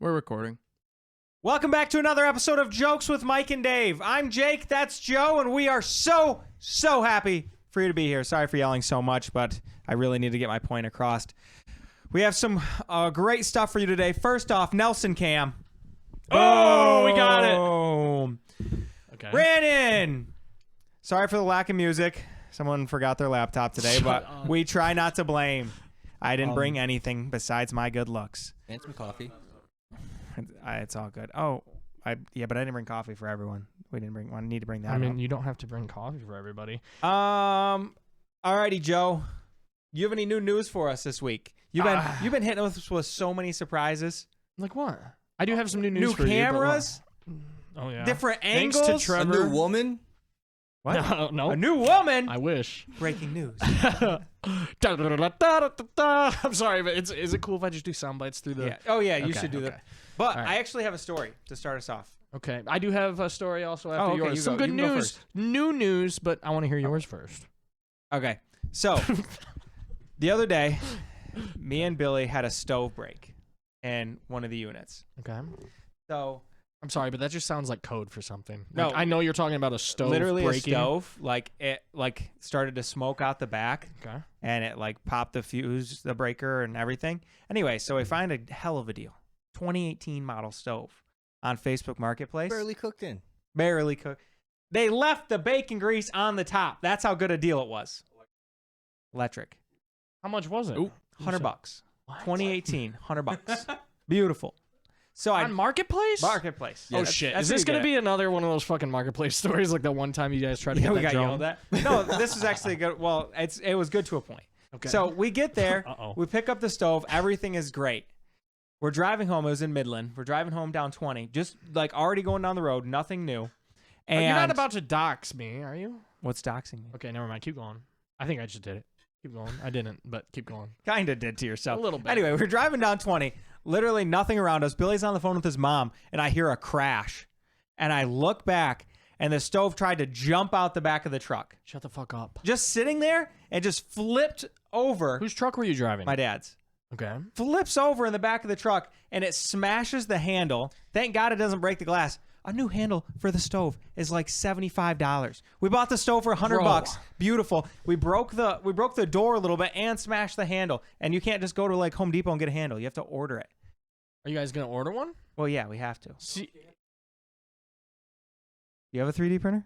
We're recording. Welcome back to another episode of Jokes with Mike and Dave. I'm Jake, that's Joe, and we are so happy for you to be here. Sorry for yelling so much, but I really need to get my point across. We have some great stuff for you today. First off, Nelson Cam. Oh, we got it. Okay. Rannon. Sorry for the lack of music. Someone forgot their laptop today, but we try not to blame. I didn't bring anything besides my good looks. And some coffee. It's all good. Oh, but I didn't bring coffee for everyone. We didn't bring one. I need to bring that. I mean, you don't have to bring coffee for everybody. Alrighty, Joe. You have any new news for us this week? You've been hitting us with so many surprises. Like what? I do have some new news for cameras. Oh yeah. Different Thanks angles. to Trevor. A new woman. What? No. A new woman. I wish. Breaking news. I'm sorry, but is it cool if I just do sound bites through the? Yeah. Oh yeah, you Okay, should do okay. that. But All right. I actually have a story to start us off. Okay, I do have a story also after Oh, okay, yours. you Some go. good You can go news, first. new news, but I want to hear yours first. Okay, so the other day, me and Billy had a stove break in one of the units. Okay. So I'm sorry, but that just sounds like code for something. No. Like, I know you're talking about a stove. literally breaking. a stove, like it started to smoke out the back. Okay. And it like popped the fuse, the breaker, and everything. Anyway, so we find a hell of a deal. 2018 model stove on Facebook Marketplace. Barely cooked in. Barely cooked. They left the bacon grease on the top. That's how good a deal it was. Electric. How much was it? Ooh, $100. What? 2018, $100. Beautiful. So On Marketplace? Marketplace. Oh shit! Is this gonna be another one of those fucking Marketplace stories like the one time you guys tried to get we that got drone? yelled at. No, this is actually good. Well, it was good to a point. Okay. So we get there, Uh-oh. we pick up the stove, everything is great. We're driving home. It was in Midland. We're driving home down 20, just like already going down the road, nothing new. And You're not about to dox me, are you? what's doxing me? Okay, never mind. Keep going. I think I just did it. Keep going. I didn't, but keep going. Kind of did to yourself. A little bit. Anyway, we're driving down 20, literally nothing around us. Billy's on the phone with his mom, and I hear a crash. And I look back, and the stove tried to jump out the back of the truck. Shut the fuck up. Just sitting there and just flipped over. Whose truck were you driving? My dad's. Okay. Flips over in the back of the truck, and it smashes the handle. Thank God it doesn't break the glass. A new handle for the stove is like $75. We bought the stove for $100. Beautiful. We broke the door a little bit and smashed the handle. And you can't just go to like Home Depot and get a handle. You have to order it. Are you guys gonna order one? Well, yeah, we have to. See, You have a 3D printer?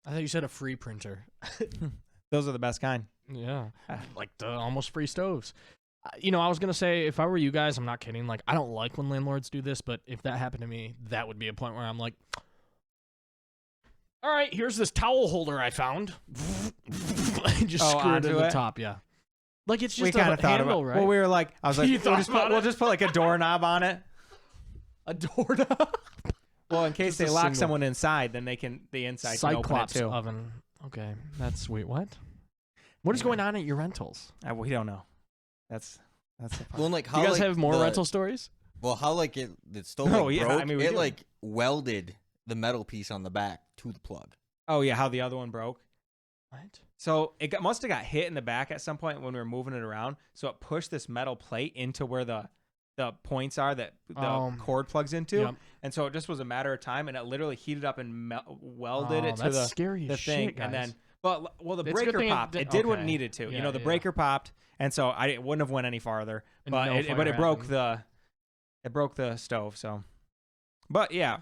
I thought you said a free printer. Those are the best kind. Yeah. Like the almost free stoves. I was gonna say if I were you guys, I'm not kidding. Like I don't like when landlords do this, but if that happened to me, that would be a point where I'm like, all right, here's this towel holder I found. Just screw it to the top, yeah. Like it's just we a thought handle, about, right? Well, we were like, I was like, You thought about we'll it? just put like a doorknob on it. A doorknob. Well, in case Just they a lock single. someone inside, then the inside can open it Cyclops too. oven. Okay, that's sweet. What is going on at your rentals? We don't know. That's the part. Well, like how You guys like, have more rental stories? Well, how like the stove Oh, like, yeah, broke. I mean, we it do. like welded the metal piece on the back to the plug. Oh yeah, how the other one broke. What? So it must have got hit in the back at some point when we were moving it around. So it pushed this metal plate into where the points are that the cord plugs into, Yep. and so it just was a matter of time, and it literally heated up and welded it to that's scary the as thing, shit, guys. and then the It's a good breaker thing popped. It did what it needed to. Yeah, The yeah. breaker popped, and so it wouldn't have went any farther. And But no it fire broke happened. it broke the stove. So, but yeah.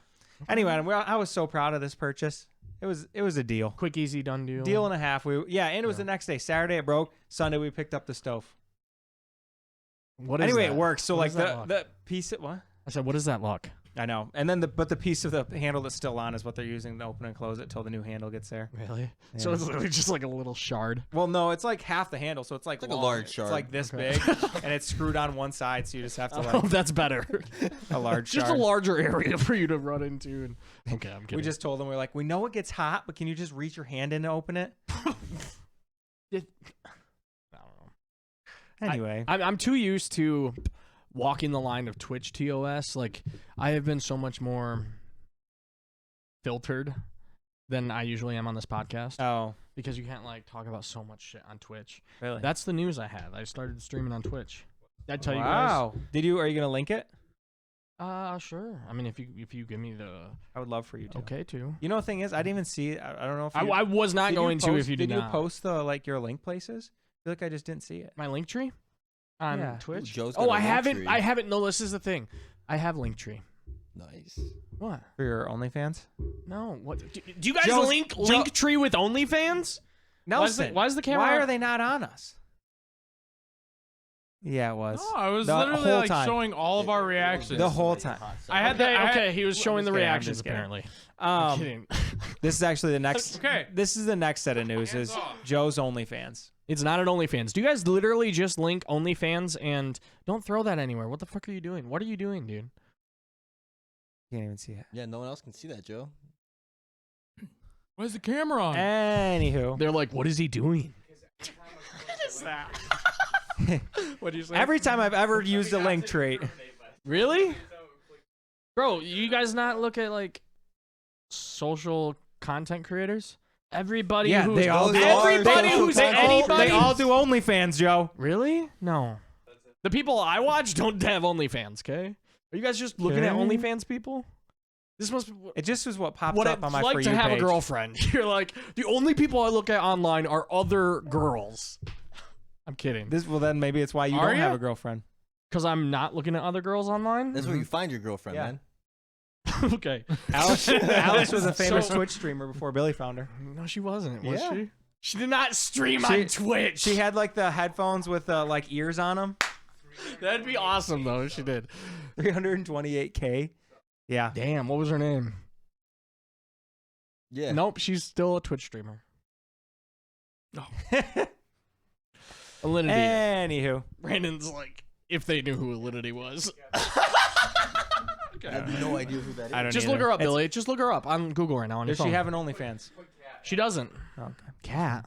Anyway, I was so proud of this purchase. It was a deal. Quick, easy, done deal. Deal and a half. And it was the next day. Saturday it broke. Sunday we picked up the stove. What is Anyway, that? it works. So What like is that lock? the piece of what? I said, what is that lock? I know. And then the piece of the handle that's still on is what they're using to open and close it till the new handle gets there. Really? Yeah. So it's literally just like a little shard. Well, no, it's like half the handle, so it's like It's like a long. large It's shard. like this Okay. big, and it's screwed on one side, so you just have to Oh, like that's better. a large Just shard. a larger area for you to run into. And okay, I'm kidding. We just told them we're like, we know it gets hot, but can you just reach your hand in to open it? I don't know. Anyway, I'm too used to walking the line of Twitch TOS. Like I have been so much more filtered than I usually am on this podcast oh, because you can't like talk about so much shit on Twitch. really? That's the news I have. I started streaming on Twitch. Did I tell you guys? Wow. Are you gonna link it? Sure. I mean, if you give me the I would love for you to. okay to. You know, the thing is, I didn't even see it. I don't know if I was not going to if you did you not. post the your link places? I feel like I just didn't see it. My Linktree on Yeah. Twitch. Joe's got Oh, a I haven't. Linktree. I haven't. No, this is the thing. I have Linktree. Nice. What? For your OnlyFans? No. What? Do you guys Joe's- link Linktree with OnlyFans? Nelson, Why is the camera? why are they not on us? Yeah, it was. No, I was The literally whole like time. showing all of our reactions. The whole time. I had Okay, that. okay, he was showing the kidding, I'm reactions just kidding. apparently. I'm kidding. This is actually the next. Okay. This is the next set of news. Is Joe's OnlyFans? It's not an OnlyFans. Do you guys literally just link OnlyFans and don't throw that anywhere? What the fuck are you doing? What are you doing, dude? Can't even see it. Yeah, no one else can see that, Joe. Where's the camera on? Anywho, They're like, what is he doing? What do you say? every time I've ever used a link tree, Really? Bro, you guys not look at like social content creators? Everybody yeah, who's they all do. everybody they, who's they all, anybody they all do OnlyFans, Joe. Really? No. The people I watch don't have OnlyFans, okay? Are you guys just looking at Okay. OnlyFans people? This must be It just was what pops what up it's on my like For to You have page. a girlfriend. You're like, the only people I look at online are other girls. I'm kidding. Well, then maybe it's why you Are don't have ya? a girlfriend. Because I'm not looking at other girls online? That's where you find your girlfriend, Yeah. man. Okay. Alex was a famous So- Twitch streamer before Billy found her. No, she wasn't, was Yeah. she? She did not stream She- on Twitch. She had like the headphones with like ears on them. That'd be awesome, though, if she did. 328K. Yeah. Damn, what was her name? Yeah. Nope, she's still a Twitch streamer. Alinity. Anywho, Brandon's like, if they knew who Alinity was. I have no idea who that is. I don't Just either. look her up, It's- Billy. Just look her up on Google right now on your Does phone. she have an OnlyFans? She doesn't. Okay. Cat.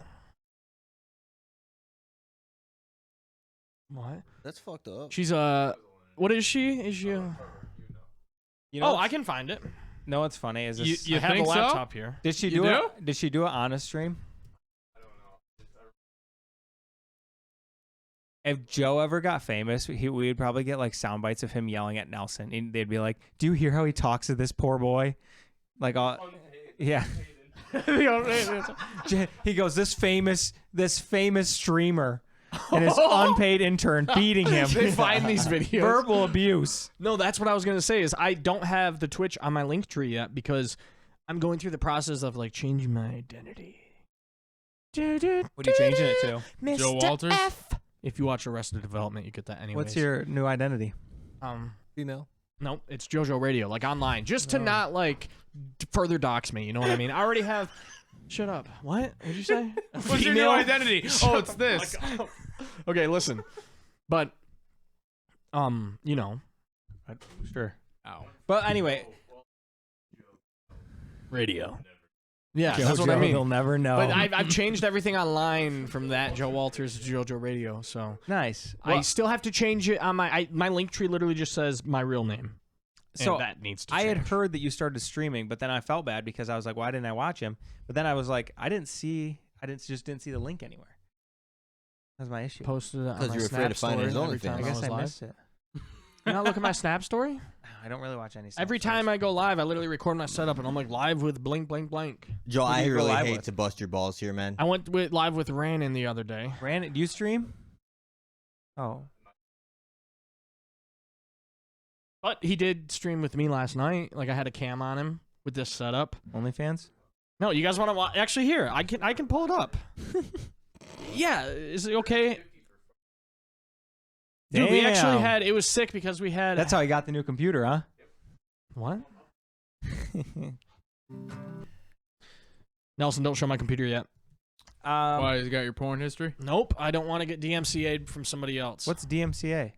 What? That's fucked up. She's what is she? Is she? You Oh, what's- I can find it. know what's funny is this. You I have think a so? laptop here. Did she You do it? do? Did she do it on a stream? If Joe ever got famous, we would probably get like sound bites of him yelling at Nelson, and they'd be like, "Do you hear how he talks to this poor boy?" Like, yeah. He goes, "This famous streamer and his unpaid intern beating him." They find these videos. Verbal abuse. No, that's what I was gonna say. Is I don't have the Twitch on my Linktree yet because I'm going through the process of like changing my identity. What are you changing it to? Mr. Joe Walters? F. If you watch Arrested Development, you get that anyway. What's your new identity? Female. No, it's JoJo Radio, like online, just to not like further dox me. You know what I mean? I already have. Shut up. What? What'd you say? What's your new Female? identity? Oh, it's this. Okay, listen, but you know, Sure. Ow. But anyway, radio. Yeah, that's what I JoJo, mean. They'll never know. But I've changed everything online from that Joe Walters to JoJo Radio, so nice. I still have to change it on my my Linktree. Literally just says my real name. So and that needs to. I had change. heard that you started streaming, but then I felt bad because I was like, why didn't I watch him? But then I was like, I didn't see the link anywhere. That's my issue. Posted it on 'Cause my you're afraid Snap to find story his every OnlyFans. time I guess was I live. missed it. You not look at my Snap story? I don't really watch any. Every time I go live, I literally record my setup, and I'm like live with blank, blank, blank. Joe, Who do I you go really live hate with? to bust your balls here, man. I went live with Rannon the other day. Rannon, do you stream? Oh, But he did stream with me last night. Like I had a cam on him with this setup. OnlyFans. No, you guys want to watch? Actually, here I can pull it up. Yeah, is it okay? Dude, we actually Damn. had. It was sick because we had. That's how he got the new computer, huh? What? Nelson, don't show my computer yet. Why? You got your porn history? Nope, I don't want to get DMCA'd from somebody else. What's DMCA?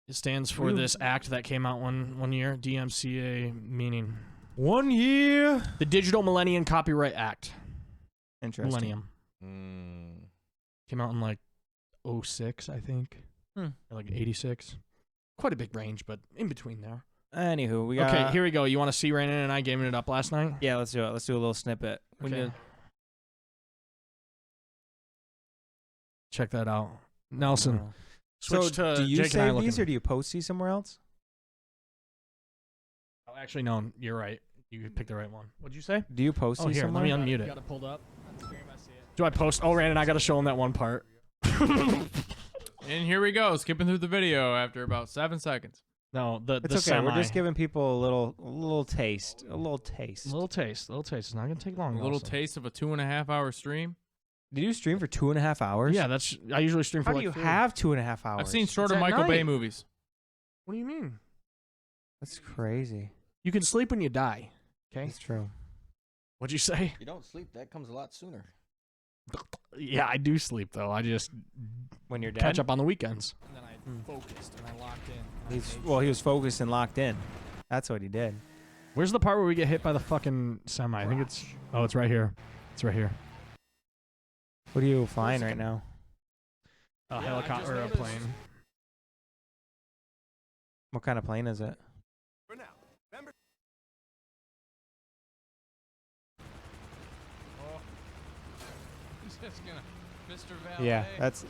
It stands for this act that came out one year. DMCA meaning 1 year. the Digital Millennium Copyright Act. Interesting. Millennium Mm. came out in like 06, I think, or like 86. Quite a big range, but in between there. Anywho, we got. Okay, here we go. You want to see Rannon and I gaming it up last night? Yeah, let's do it. Let's do a little snippet. When Okay. you- Check that out, Nelson. So, Switch to do you Jake and I save looking. these or do you post these somewhere else? Oh, actually, no. You're right. You picked the right one. What'd you say? Do you post Oh, these here. somewhere? Let me unmute it. Got it pulled up. On stream, I see it. Do I post? Oh, Rannon, I got to show him that one part. And here we go, skipping through the video after about 7 seconds. No, the It's the okay. semi. We're just giving people a little taste. A little taste. Little taste. It's not gonna take long. A little also. taste of a 2.5-hour stream. Did you stream for 2.5 hours? Yeah, that's. I usually stream for How like do you 3. have 2.5 hours? I've seen shorter at Michael Bay night. movies. What do you mean? That's crazy. You can sleep when you die. Okay. That's true. What'd you say? You don't sleep. That comes a lot sooner. Yeah, I do sleep though. I just When you're dead. catch up on the weekends. And then I focused and I locked in. and I made Well, he was focused and locked in. That's what he did. Where's the part where we get hit by the fucking semi? I think it's. Oh, it's right here. It's right here. What are you flying right now? A Yeah, I helicopter just or a noticed. plane. What kind of plane is it? He's just gonna, Mr. Valet. Yeah, that's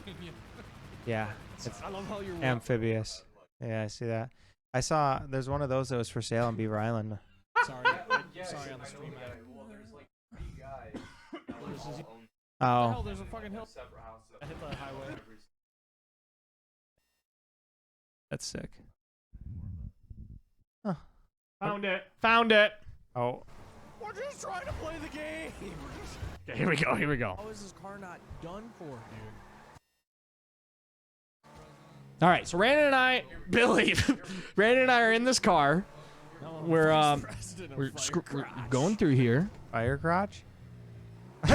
yeah. It's I love how you're. amphibious. Yeah, I see that. I saw there's one of those that was for sale on Beaver Island. Sorry, sorry on the stream. Oh, There's a fucking hill. I hit the highway. that's sick. Found it. Found it. Oh, We're just trying to play the game. Okay, here we go. Here we go. How is this car not done for, dude? All right, so Rannon and I, Billy, Rannon and I are in this car. We're we're going through here. fire crotch. You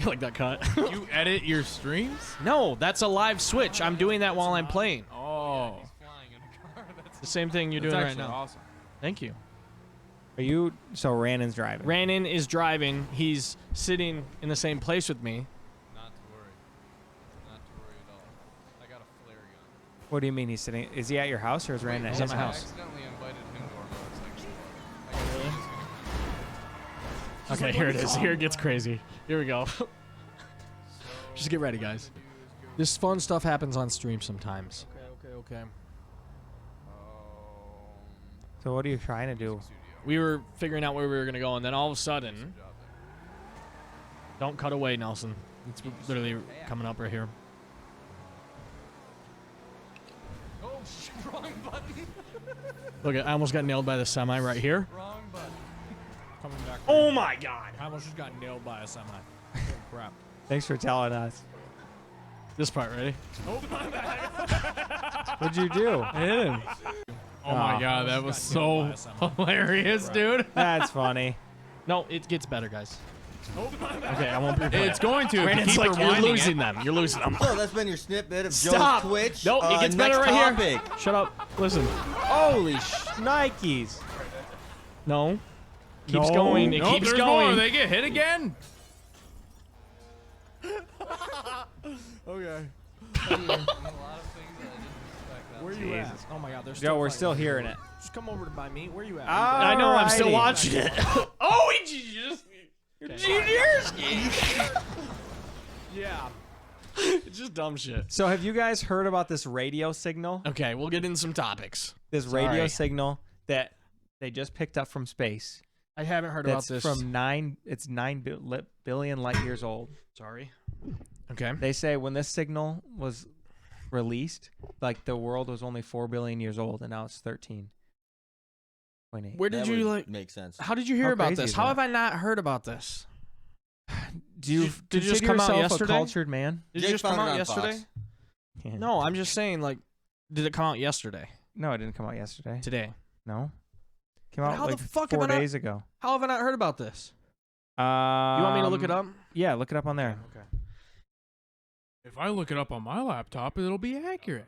like that cut? You edit your streams? No, that's a live switch. I'm doing that while I'm playing. Oh, Flying in a car. That's The same thing you're that's doing right actually now. awesome. Thank you. Are you? So Rannon's driving. Rannon is driving. He's sitting in the same place with me. not to worry. Not to worry at all. I got a flare gun. What do you mean he's sitting? Is he at your house or is Rannon at He's at his my I house? house. accidentally invited him to our motorcycle club. Okay, here it is. Here it gets crazy. Here we go. Just get ready, guys. This fun stuff happens on stream sometimes. Okay. So what are you trying to do? We were figuring out where we were gonna go, and then all of a sudden, don't cut away, Nelson. It's literally coming up right here. Oh, shit, wrong button. Look, I almost got nailed by the semi right here. Wrong button. Coming back. Oh my God! I almost just got nailed by a semi. Oh, crap. Thanks for telling us. This part, ready? Oh, my bad. What'd you do? I hit him. Oh my Oh. god, that was Got so nailed by a semi. hilarious, dude. That's funny. No, it gets better, guys. Okay, I won't. It's going to. If you Brandon's keep like, you're rewinding losing it. them. You're losing them. So that's been your snippet of Stop. Joe's Twitch. Nope, it gets better next right topic. here. Shut up. Listen. Holy Nikes! No. Keeps No. going. It Nope, keeps there's going. more. They get hit again. Okay. A lot of things that I didn't expect. Where you at? Jesus. Oh my God, there's Joe, we're still hearing it. Just come over to by me. Where you at? I know. I'm still Alrighty. watching it. Oh, he just. Yeah. It's just dumb shit. So have you guys heard about this radio signal? Okay, we'll get into some topics. This radio Sorry. signal that they just picked up from space. I haven't heard That's about this. from 9 billion light years old. Sorry. Okay. They say when this signal was released, like the world was only 4 billion years old, and now it's 13.8. Where did That you would like? make sense. How did you hear How about crazy this? is How that? have I not heard about this? Do you did it just consider come out yourself yesterday? a cultured man? Did Jake it just come found it out on yesterday? Fox. Yeah. No, I'm just saying. Like, did it come out yesterday? No, it didn't come out yesterday. Today? No, came But out how the like fuck have 4 I not- days ago. How have I not heard about this? You You want me to look it up? Yeah, look it up on there. Okay. If I look it up on my laptop, it'll be accurate.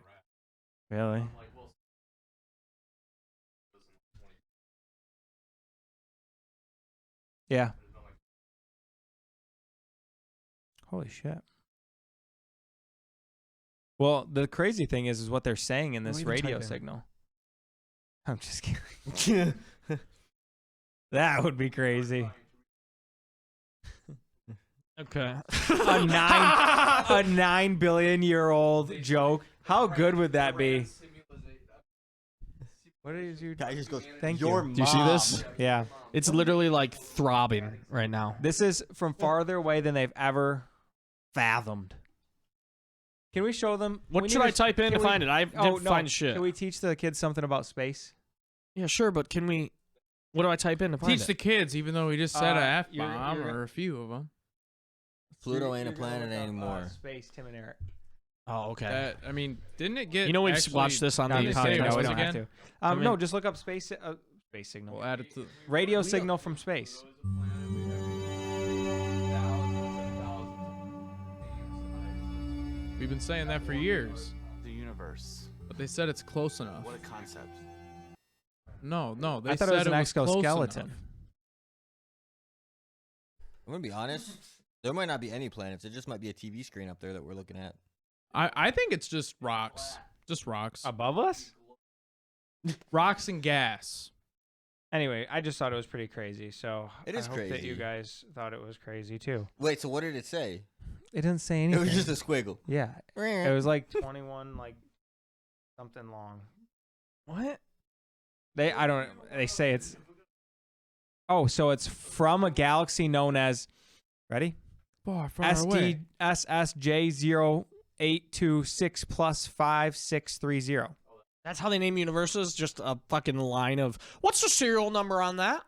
Really? Yeah. Holy shit. Well, the crazy thing is what they're saying in this Don't even radio type in. signal. I'm just kidding. That would be crazy. Okay. A 9 billion year old joke. How good would that be? What is your? Guy just goes, Thank your you. Do you see this? mom." Yeah. It's literally like throbbing right now. This is from farther away than they've ever fathomed. Can we show them? What should I type in to find it? I didn't no. find shit. Can we teach the kids something about space? Yeah, sure, but can we? What do I type in to find Teach it? the kids, even though we just said a F you're- bomb you're- or a few of them. Pluto ain't a You're gonna planet look up, anymore. space, Tim and Eric. Oh, okay. I mean, didn't it get? You know we've actually- watched this on the didn't it say podcast. it No, we was don't have again? to. I mean- No, just look up space signal. We'll add it to. Radio signal from space. We've been saying that for years, The universe. but they said it's close enough. What a concept. No, they I thought said it was an close exoskeleton. enough. I'm gonna be honest. There might not be any planets. It just might be a TV screen up there that we're looking at. I think it's just rocks, Above us? rocks and gas. Anyway, I just thought it was pretty crazy. So It is I hope that crazy. you guys thought it was crazy too. Wait, so what did it say? It didn't say It anything. was just a squiggle. yeah. It was like 21, like something long. What? They say it's. Oh, so it's from a galaxy known as. Ready? Far away. SDSSJ0826 plus 5630. That's how they name universes? Just a fucking line of, what's the serial number on that?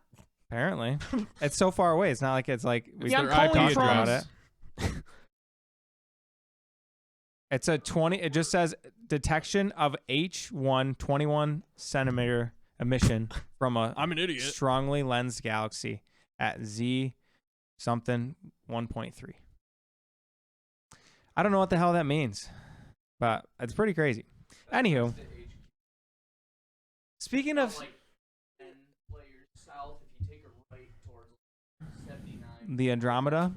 Apparently, it's so far away. It's not like it's like we Yeah, I'm could calling talk from- about it. It's a 20. It just says detection of H1 21 centimeter emission from a I'm an idiot. strongly lensed galaxy at Z something 1.3. I don't know what the hell that means, but it's pretty crazy. Anywho, speaking of the Andromeda,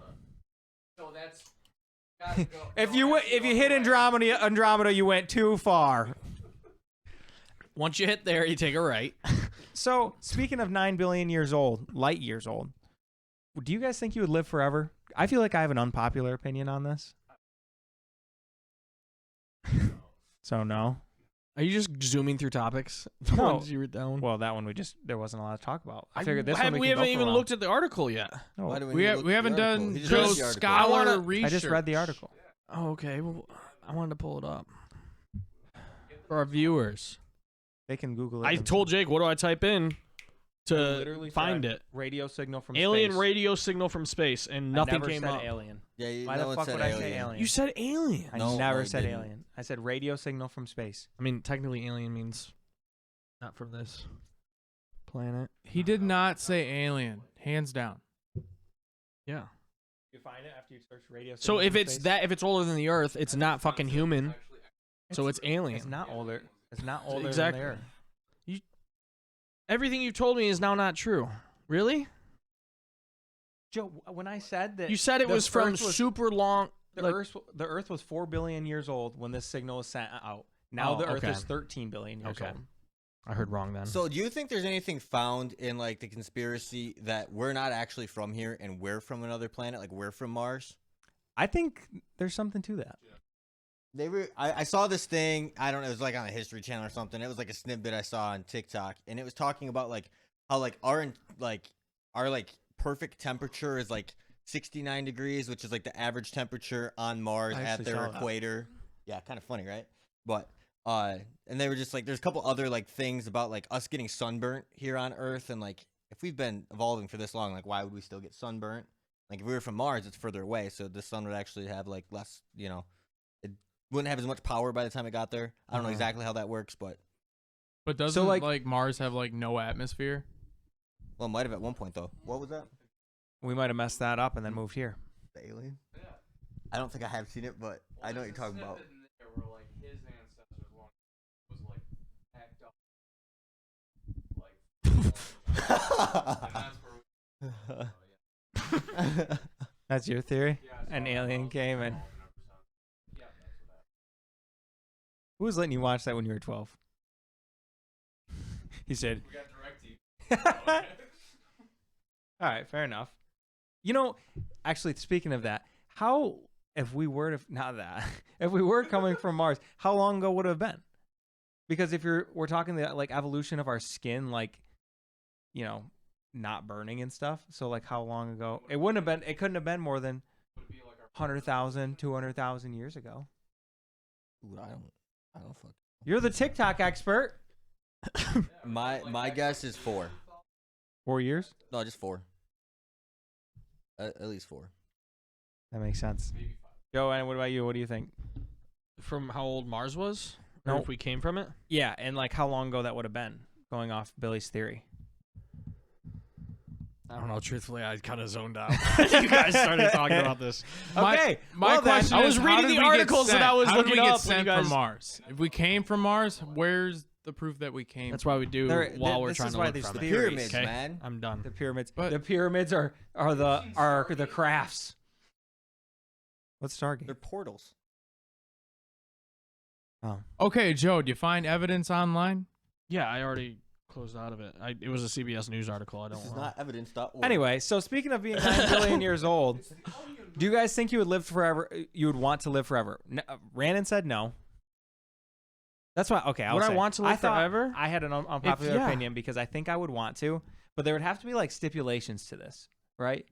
if you hit Andromeda, you went too far. Once you hit there, you take a right. So, speaking of 9 billion years old, light years old, do you guys think you would live forever? I feel like I have an unpopular opinion on this. So, no. Are you just zooming through topics? The No. ones you were down? Well, that one there wasn't a lot to talk about. I figured this one we we can haven't go for even a while. looked at the article yet. No, Why do We, need to ha- look we at haven't the article? done He just Joe's read the article. scholar I research. I just read the article. Oh, okay. Well, I wanted to pull it up. For our viewers. They can Google it. I themselves. told Jake, what do I type in to Literally find said it? Radio signal from Alien space. radio signal from space, and I nothing never came said up. alien. Yeah, Why no the one fuck said would I say alien? You said alien. I No, never I said didn't. alien. I said radio signal from space. I mean, technically, alien means not from this planet. He did not say alien, hands down. Yeah. You find it after you search radio. So if it's if it's older than the Earth, it's not fucking human. So it's alien. It's not older. It's not older Exactly. than the Earth. Everything you've told me is now not true. Really? Joe, when I said that You said it the was from Earth super long. the like- Earth was 4 billion years old when this signal was sent out. Now Oh, the Earth okay. is 13 billion years Okay. old. I heard wrong then. So, do you think there's anything found in like the conspiracy that we're not actually from here and we're from another planet, like we're from Mars? I think there's something to that. I saw this thing. I don't know. It was like on a History Channel or something. It was like a snippet I saw on TikTok, and it was talking about like how like our perfect temperature is like 69 degrees, which is like the average temperature on Mars I at actually their saw that. equator. Yeah, kind of funny, right? But and they were just like, there's a couple other like things about like us getting sunburnt here on Earth, and like if we've been evolving for this long, like why would we still get sunburnt? Like if we were from Mars, it's further away, so the sun would actually have like less, it wouldn't have as much power by the time it got there. I don't know exactly how that works, but But doesn't like- like Mars have like no atmosphere? well, it might have at one point though. What was that? We might have messed that up and then moved here. The alien? I don't think I have seen it, but I know what you're talking about. That's your theory? An alien came and... Who was letting you watch that when you were 12? He said... All right, fair enough. Actually, speaking of that, if we were coming from Mars, how long ago would it have been? Because if we're talking the like evolution of our skin, like, you know, not burning and stuff. So like how long ago? It couldn't have been more than 100,000, 200,000 years ago. Ooh, I don't fuck. You're the TikTok expert. My guess is 4. 4 years? No, just 4. At least 4. That makes sense. Joe, and what about you? What do you think? From how old Mars was? Or No. if we came from it? Yeah, and like how long ago that would have been, going off Billy's theory. I don't know. Truthfully, I kind of zoned out. You guys started talking about this. Okay, My well then, question I is, was how reading did the we get articles that sent? I was How did we looking get up when you sent guys- from Mars? If we came from Mars, where's the proof that we came? That's why we do while we're this trying is to why look these from it. theories, Pyramids, Okay, man. I'm done. The pyramids. But- the pyramids are the crafts. What's Stargate? They're portals. Oh, Okay, Joe, do you find evidence online? Yeah, I already closed out of it. It was a CBS News article. I don't This is know. not evidence.org. anyway, so speaking of being 9 billion years old, do you guys think you would live forever? You would want to live forever? Rannon said no. That's why. Okay, Would I say. want to live thought forever? I had an unpopular yeah. opinion because I think I would want to, but there would have to be like stipulations to this, right?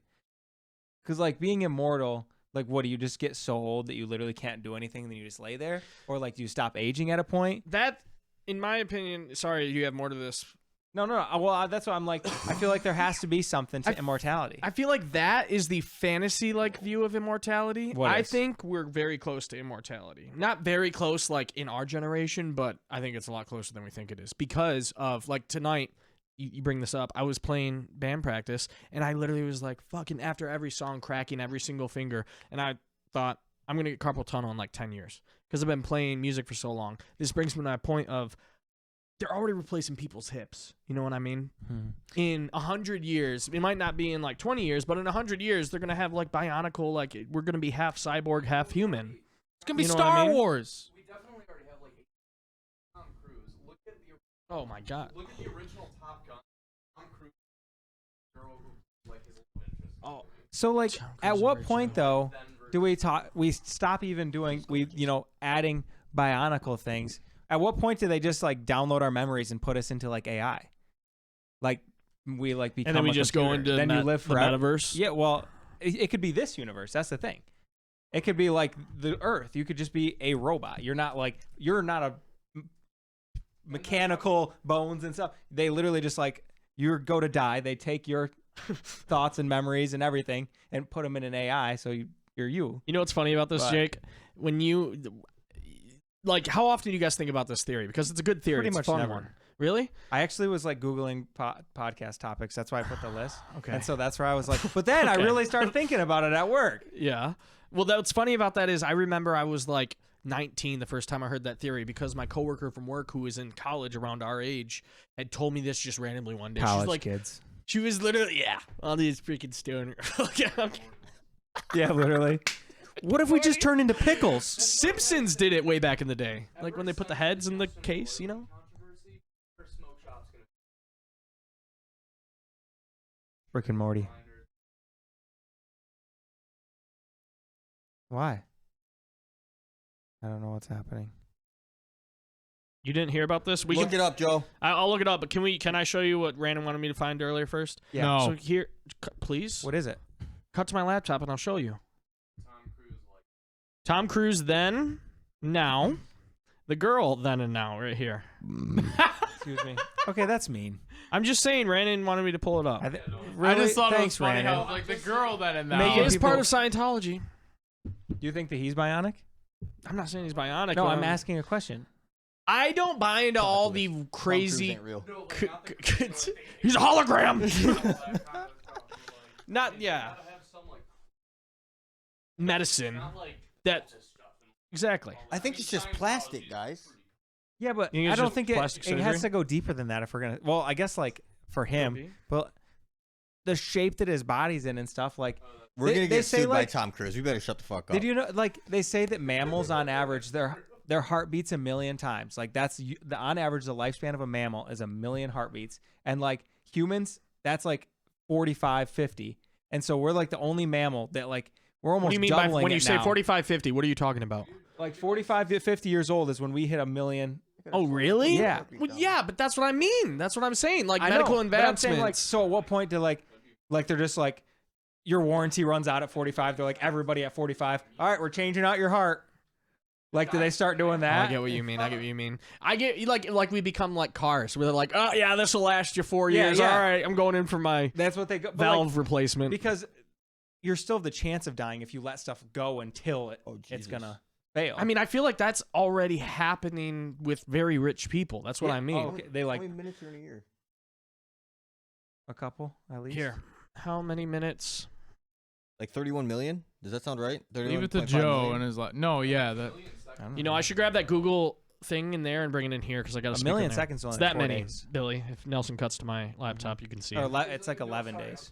Because like being immortal, like what do you just get so old that you literally can't do anything, and then you just lay there, or like do you stop aging at a point? That, in my opinion, sorry, you have more to this. No. Well, that's what I'm like. I feel like there has to be something to immortality. I feel like that is the fantasy-like view of immortality. What I is? think we're very close to immortality. Not very close, like in our generation, but I think it's a lot closer than we think it is because of like tonight. You bring this up. I was playing band practice, and I literally was like, fucking after every song, cracking every single finger. And I thought, I'm going to get carpal tunnel in like 10 years because I've been playing music for so long. This brings me to my point of they're already replacing people's hips. You know what I mean? In 100 years, it might not be in like 20 years, but in 100 years, they're going to have like bionicle, like we're going to be half cyborg, half human. It's gonna be You know what Star I mean? Wars. We definitely already have like Tom Cruise. Look at the Oh my God. original Top Gun. Tom Cruise, girl who like his love interest. Oh, So like, Tom at Cruise what is point though do we stop even doing adding bionicle things? At what point do they just like download our memories and put us into like AI? Like we like become and then we a just computer. go into then you live the forever. metaverse. Yeah, well, it could be this universe. That's the thing. It could be like the Earth. You could just be a robot. You're not a mechanical bones and stuff. They literally just like you go to die. They take your thoughts and memories and everything and put them in an AI. So you're you. You know what's funny about this, But- Jake? When you like, how often do you guys think about this theory? Because it's a good theory. Pretty It's much a fun never. one. Really? I actually was like Googling podcast topics. That's why I put the list. Okay. And so that's where I was like, but then I Okay. really started thinking about it at work. Yeah. Well, what's funny about that is I remember I was like 19 the first time I heard that theory because my coworker from work who was in college around our age had told me this just randomly one day. She's like, kids. she was literally, all these freaking stoner. Yeah, literally. What if we just turn into pickles? Simpsons did it way back in the day. Like when they put the heads in the case, you know? Controversy. Her smoke shop's gonna Rick and Morty. Why? I don't know what's happening. You didn't hear about this? Look it up, Joe. I'll look it up, but can I show you what Rannon wanted me to find earlier first? Yeah. No. So here, please. What is it? Cut to my laptop and I'll show you. Tom Cruise like Tom Cruise then, now. The girl then and now, right here. Excuse me. Okay, that's mean. I'm just saying, Rannon wanted me to pull it up. Really? I just thought Thanks, it was funny Rannon. how like the girl that in that. Make He is people- part of Scientology. Do you think that he's bionic? I'm not saying he's bionic. No, but I'm asking a question. I don't buy into all the Tom Cruise crazy. ain't real. He's a hologram. that Not yeah. have some like Medicine not like that stuff and exactly. I think it's just plastic, guys. Yeah, but You think I it's don't just think plastic it has surgery? to go deeper than that if we're gonna. Well, I guess like for him, be. but the shape that his body's in and stuff like. We're They- gonna they get say, sued by like- Tom Cruise. We better shut the fuck up. Did you know? Like they say that mammals on average their heart beats 1,000,000 times. Like that's the on average the lifespan of a mammal is 1,000,000 heartbeats, and like humans that's like 45, 50. And so we're like the only mammal that like we're almost What do you mean by doubling when you it say now. 45, 50? What are you talking about? Like 45 to 50 years old is when we hit 1,000,000 Oh, really? Yeah. Well, yeah, but that's what I mean. That's what I'm saying. Like I medical know, but I'm advancements. saying, like, so at what point do like they're just like, your warranty runs out at 45. They're like, everybody at 45. All right, we're changing out your heart. Like, do they start doing Oh, that? I get what you mean. I get what you mean. I get like we become like cars where they're like, oh yeah, this will last you 4 years. Yeah. All right, I'm going in for my That's what they go. But valve like, replacement. because you're still the chance of dying if you let stuff go until it's Jesus. gonna fail. I mean, I feel like that's already happening with very rich people. That's what I mean. Oh, okay. They like How many minutes are in a year? a couple at least. Here, how many minutes? Like 31 million? Does that sound right? Leave it to 31.5 Joe million? and his like. No, yeah, that. I don't You know, I should grab that Google thing in there and bring it in here because I got A million seconds It's only that 4 many, days. Billy. If Nelson cuts to my laptop, you can see. Or it. it's like 11 days.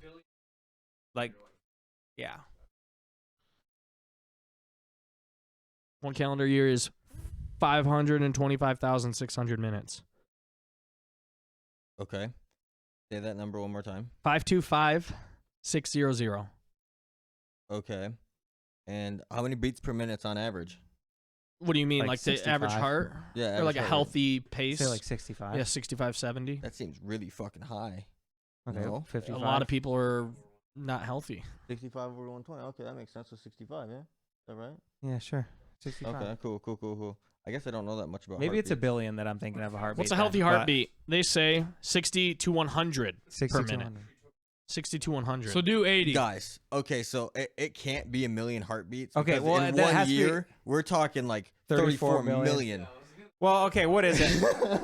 Like, yeah. One calendar year is 525,600 minutes. Okay. Say that number one more time. 525,600. Okay. And how many beats per minute on average? What do you mean, Like like the average 65? heart? Yeah. Or like a average heart rate. healthy pace? Say like 65. Yeah, 65, 70. That seems really fucking high. Okay. No. 55. A lot of people are not healthy. 65 over 120. Okay, that makes sense. So 65, yeah? Is that right? Yeah, sure. 65. Okay, cool. I guess I don't know that much about Maybe it's a heartbeats. billion that I'm thinking of a heartbeat. What's a then, healthy but heartbeat? They say 60 to 100 60 per to minute. 100. 60 to 100. So do 80. Guys, okay, so it can't be a million heartbeats. Okay, because well, in that 1 has to be year, we're talking like 34 34 million. Well, okay, what is it?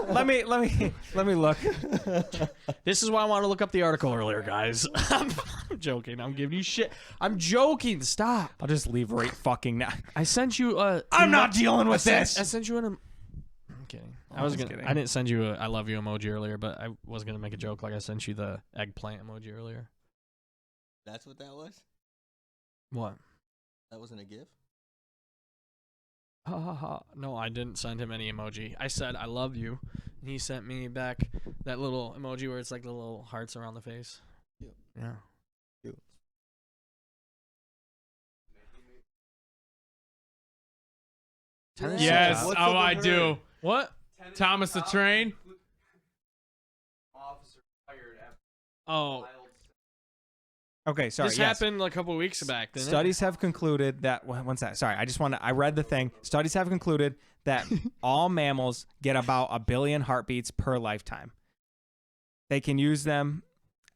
let me look. This is why I wanted to look up the article earlier, guys. I'm joking. I'm giving you shit. I'm joking. Stop. I'll just leave right fucking now. I sent you I'm not dealing with this. I sent you I'm kidding. I was just gonna. kidding. I didn't send you a I love you emoji earlier, but I was gonna make a joke like I sent you the eggplant emoji earlier. That's what that was? What? That wasn't a GIF? Ha ha ha. No, I didn't send him any emoji. I said I love you, and he sent me back that little emoji where it's like the little hearts around the face. Cute. Yeah. Cute. Tennessee Yes, Cop. What's oh, up I with do. her? What? Thomas the Train. Oh, Okay, sorry. this yes. happened a couple of weeks back. Didn't Studies have concluded that what's that? Sorry, I read the thing. Studies have concluded that all mammals get about 1 billion heartbeats per lifetime. They can use them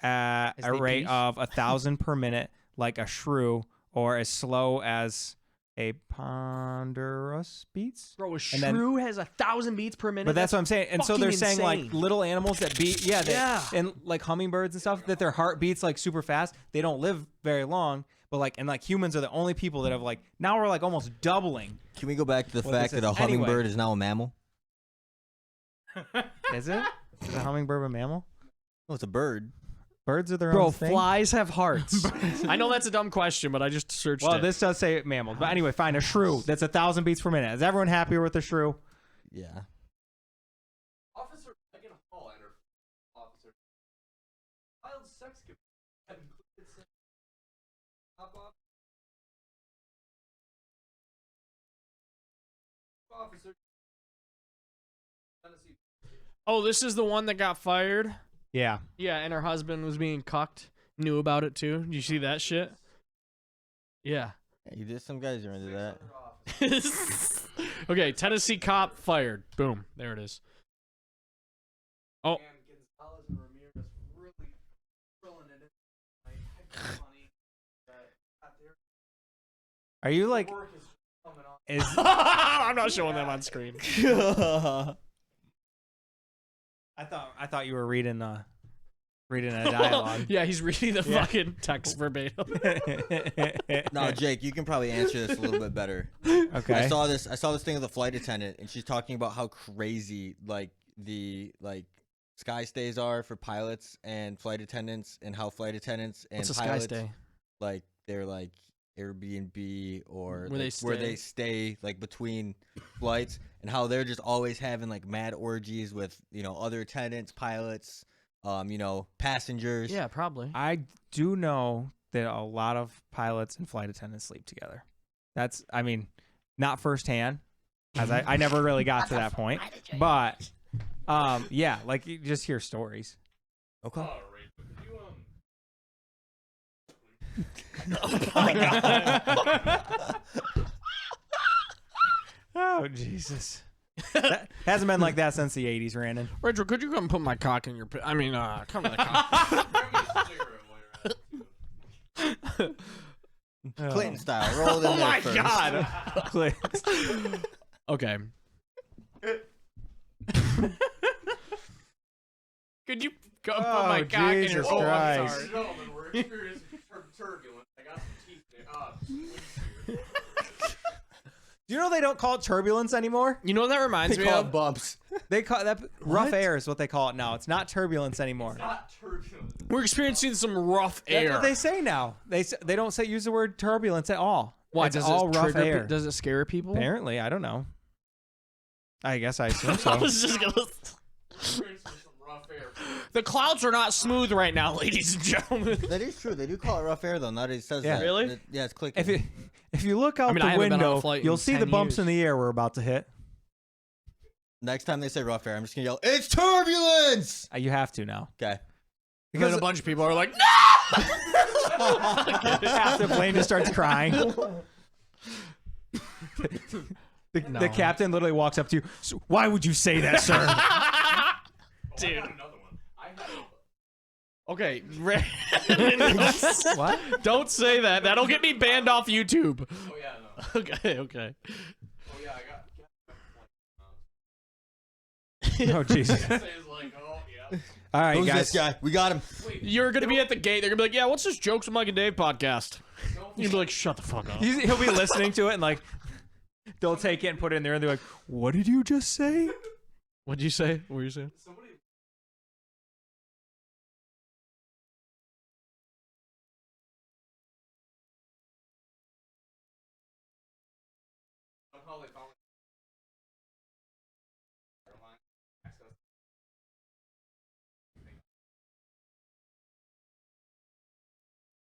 at As a they rate peace? of 1,000 per minute, like a shrew, or as slow as a ponderous beats. Bro, a And then- shrew has 1,000 beats per minute. But that's what I'm saying. And so they're fucking saying like insane. little animals that beat, Yeah. and like hummingbirds and stuff, that their heart beats like super fast. They don't live very long, but like, and like humans are the only people that have like, now we're like almost doubling. Can we go back to the Well, fact this that a is- anyway. hummingbird is now a mammal? Is it? Is a hummingbird a mammal? Oh, it's a bird. Birds are their Bro, own thing. flies have hearts. I know that's a dumb question, but I just searched Well, it. this does say mammals. But anyway, fine. A shrew. That's 1,000 beats per minute. Is everyone happier with the shrew? Yeah. Officer Megan Hall and her officer. Child sex have included sex. Top off. Officer. Tennessee. Oh, this is the one that got fired? Yeah. Yeah, and her husband was being cucked. Knew about it too. Did you see that shit? Yeah. Yeah, you did. Some guys are into that. Okay, Tennessee cop fired. Boom. There it is. Oh. And Gonzalez and Ramirez really throwing it in. Like, funny that Are you like? work is coming on. Is I'm not showing them on screen. I thought you were reading a dialogue. Yeah, he's reading the Yeah. fucking text verbatim. No, Jake, you can probably answer this a little bit better. Okay. I saw this thing with a flight attendant, and she's talking about how crazy like the sky stays are for pilots and flight attendants, and how flight attendants and What's a sky pilots stay? like they're like Airbnb or Where like, they where they stay like between flights, and how they're just always having like mad orgies with other attendants, pilots, passengers. Yeah, probably. I do know that a lot of pilots and flight attendants sleep together. I mean, not firsthand, as I never really got to that point. But yeah, like you just hear stories. Okay. Oh Jesus. That hasn't been like that since the 80s, Rannon. Rachel, could you come put my cock in your? I mean, come to the cock. Clinton style. Roll in there first. God. Okay. Could you go put my cock in your? Jesus Oh, I'm Christ. sorry. Gentlemen, we're experiencing turbulence. I got some teeth there. Do you know they don't call it turbulence anymore? You know what that reminds They me call of? it bumps. They call that rough air is what they call it now. It's not turbulence anymore. Not turbulence. We're experiencing some rough That's air. what they say now. They don't use the word turbulence at all. Why It's does all it rough trigger air. Does it scare people? Apparently, I don't know. I guess I assume I so. was just gonna. Experiencing some rough air. The clouds are not smooth right now, ladies and gentlemen. That is true. They do call it rough air though. Nowadays it says Yeah. that. Really? Yeah, it's clicking. If you look out I mean, I the haven't been on a window, flight in you'll see the 10 bumps years. in the air we're about to hit. Next time they say rough air, I'm just gonna yell, "It's turbulence!" You have to now. Okay. And then a bunch of people are like, "No!" Half the plane just starts crying. The captain literally walks up to you. "So why would you say that, sir?" Dude. Another one. I had Okay, What? don't say that. That'll get me banned off YouTube. Oh yeah, no. Okay. Oh yeah, I got. Oh Jesus! Says like, oh yeah. All right, Who's guys. this guy? We got him. You're gonna be at the gate. They're gonna be like, "Yeah, what's this Jokes with Mike and Dave podcast?" You'll be like, "Shut the fuck up." He'll be listening to it and like, they'll take it and put it in there and they're like, "What did you just say?" What'd you say? What were you saying? Somebody. Somehow they found.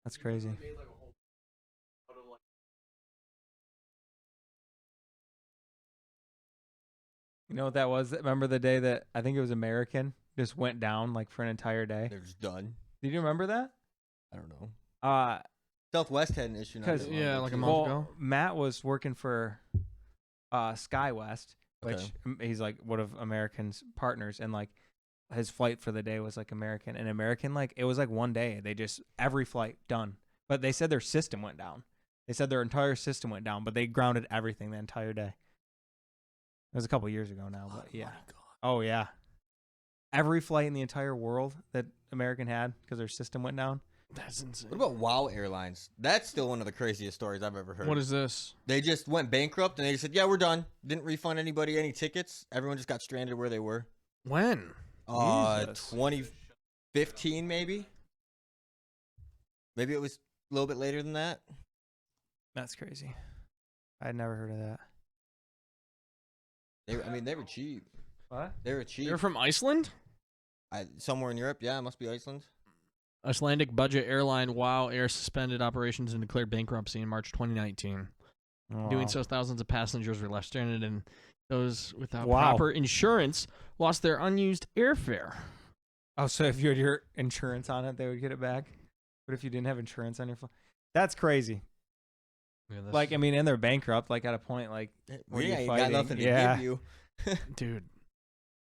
That's crazy. Made like a whole out of like. You know what that was? Remember the day that I think it was American just went down like for an entire day? They're just done. Did you remember that? I don't know. Uh, Southwest had an issue. not 'Cause- too long yeah, ago, like a too. month well, ago? Matt was working for SkyWest, which Okay. he's like one of American's partners, and like his flight for the day was like American, and American like it was like one day they just every flight done, but they said their system went down. They said their entire system went down, but they grounded everything the entire day. It was a couple years ago now, but yeah. Oh yeah, every flight in the entire world that American had because their system went down. That's insane. What about WoW Airlines? That's still one of the craziest stories I've ever heard. What is this? They just went bankrupt and they just said, "Yeah, we're done." Didn't refund anybody any tickets. Everyone just got stranded where they were. When? Jesus. 2015 maybe. Maybe it was a little bit later than that. That's crazy. I had never heard of that. I mean, they were cheap. What? They were cheap. You're from Iceland? Somewhere in Europe. Yeah, it must be Iceland. Icelandic budget airline WoW Air suspended operations and declared bankruptcy in March 2019. Doing so, thousands of passengers were left stranded, and those without Wow. proper insurance lost their unused airfare. Oh, so if you had your insurance on it, they would get it back. But if you didn't have insurance on your flight, that's crazy. Like, I mean, and they're bankrupt. Like at a point, like what are We you ain't fighting? got nothing to Yeah. give you. dude,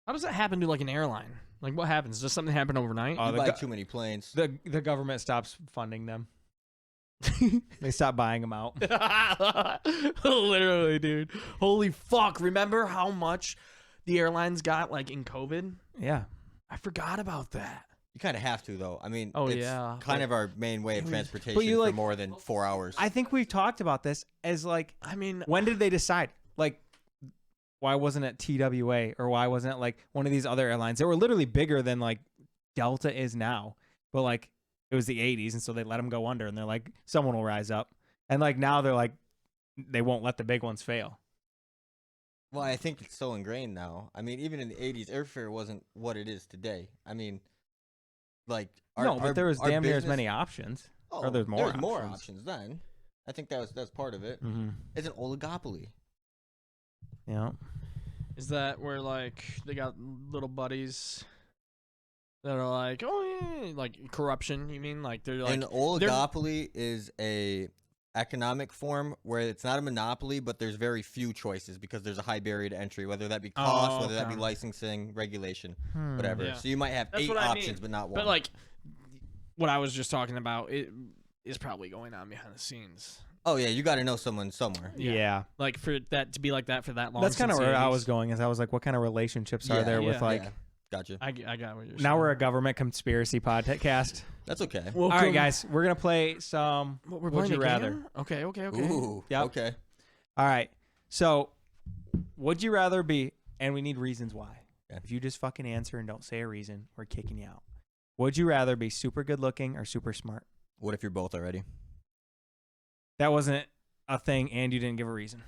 how does that happen to like an airline? Like, what happens? Does something happen overnight? You the buy go- too many planes. the government stops funding them. They stop buying them out. Literally, dude. Holy fuck! Remember how much the airlines got like in COVID? Yeah. I forgot about that. You kind of have to, though. I mean, Oh, it's yeah. kind of our main way of transportation you, for like- more than 4 hours. I think we've talked about this as like, I mean, when did they decide? Like, why wasn't it TWA or why wasn't it like one of these other airlines that were literally bigger than like Delta is now? But like, it was the 80s, and so they let them go under, and they're like, someone will rise up. And like now they're like, they won't let the big ones fail. Well, I think it's so ingrained now. I mean, even in the 80s, airfare wasn't what it is today. I mean, like, But there was our damn near as business- many options. Oh, or there's more There's more options. options then. I think that's part of it. Mm-hmm. It's an oligopoly. Yeah. Is that where like they got little buddies that are like, oh yeah, like corruption? You mean like they're like An oligopoly is a economic form where it's not a monopoly, but there's very few choices because there's a high barrier to entry, whether that be cost, whether that be licensing, regulation, whatever. Yeah. So you might have That's 8 what I options, mean. but not one. But like what I was just talking about, it is probably going on behind the scenes. oh yeah, you got to know someone somewhere. Yeah. Like for that to be like that for that long. That's kind of since the where I 80s. was going. Is I was like, what kind of relationships are there with Yeah. like? Yeah. Gotcha. I got what you're saying. Now we're a government conspiracy podcast. That's okay. All right, guys, we're gonna play some. What, we're Would playing you a rather? game? Okay. Ooh. Yep. Okay. All right. So, would you rather be? And we need reasons why. Okay. If you just fucking answer and don't say a reason, we're kicking you out. Would you rather be super good looking or super smart? What if you're both already? That wasn't a thing, and you didn't give a reason.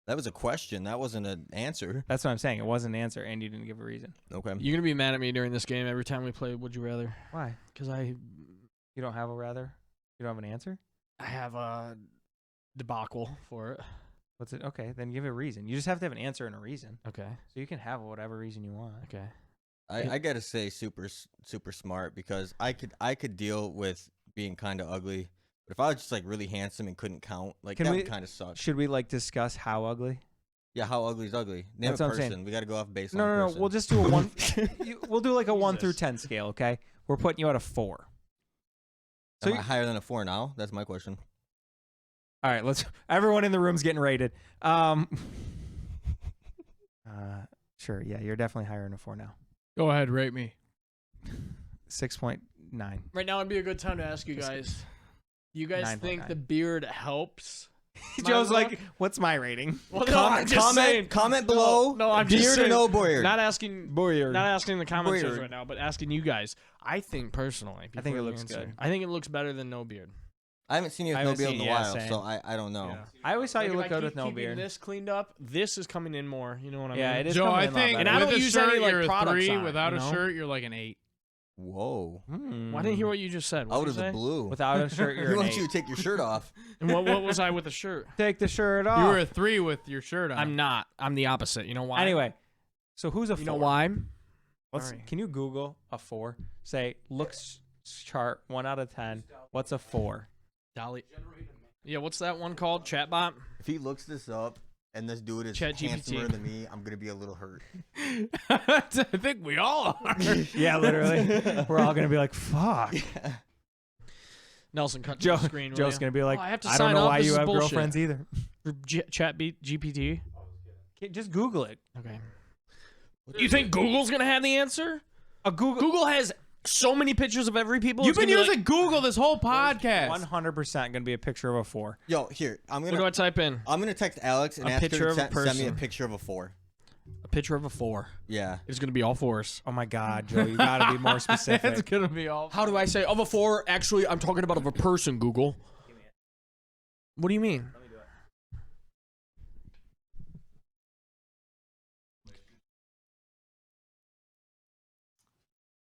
That was a question. That wasn't an answer. That's what I'm saying. It wasn't an answer, and you didn't give a reason. Okay. You're gonna be mad at me during this game every time we play Would You Rather, Why? because I You don't have a rather? You don't have an answer? have a debacle for it. What's it? Okay, then give a reason. You just have to have an answer and a reason. Okay. So you can have whatever reason you want. Okay. I gotta say super smart because I could deal with being kind of ugly, but if I was just like really handsome and couldn't count, like Can that we- would kind of suck. Should we like discuss how ugly? Yeah, how ugly is ugly? Name That's a what I'm saying. person. We gotta go off baseline. No. person. We'll just do a one. We'll do like a 1 through Jesus. 10 scale. Okay, we're putting you at a 4. So Am I higher than a 4 now? That's my question. all right, let's. Everyone in the room's getting rated. Sure. Yeah, you're definitely higher than a 4 now. Go ahead, rate me. 6.9. Right now would be a good time to ask you guys. You guys 9.9. think the beard helps? my Joe's look? like, "What's my rating?" Well, no, I'm just saying. Comment below. No, I'm beard just or saying. no beard. Not asking. Boyer. Not asking the commenters Weird. right now, but asking you guys. I think personally, I think before it you looks answer, good. I think it looks better than no beard. I haven't seen you I with no haven't beard seen- in a yeah, while, same. so I don't know. Yeah. I always thought Like, you if look I good keep with no keeping beard. this cleaned up, this is coming in more. You know what I mean? Yeah, it is. Joe, coming I in a lot think better. And I don't with a use shirt, any, like, you're a products 3. on it, Without you a know? shirt, you're like an 8. Whoa. Well, I didn't hear what you just said. Out What of did you the say? blue. Without a shirt, you're He an wants 8. you to take your shirt off. And what was I with a shirt? Take the shirt off. You were a 3 with your shirt on. I'm not. I'm the opposite. You know why? Anyway, so who's a 4? you know why? Let's, Sorry. Can you Google a 4? Say looks chart 1 out of 10. What's a 4? Dolly. Yeah, what's that one called? Chatbot? If he looks this up and this dude is ChatGPT. handsomer than me, I'm gonna be a little hurt. I think we all are. Yeah, literally. We're all gonna be like, "Fuck." Nelson, cut Joe, the screen. will Joe's ya? gonna be like, Oh, I have to "I sign don't know up. why This you is have bullshit." girlfriends either." For GPT? Just Google it. Okay. You think Google's gonna have the answer? A Google. Google has so many pictures of every people. You've it's been gonna be using Google this whole podcast. 100% gonna be a picture of a 4. Yo, here I'm Like, what do gonna I type in? text Alex and A ask her picture to of a send me a person. picture of a 4. A picture of a 4. Yeah. It's gonna be all 4s. Oh my God, Joe, you gotta be more It's specific. gonna be all. How do I say of a 4? Actually, I'm talking about of a person. Google. What do you mean?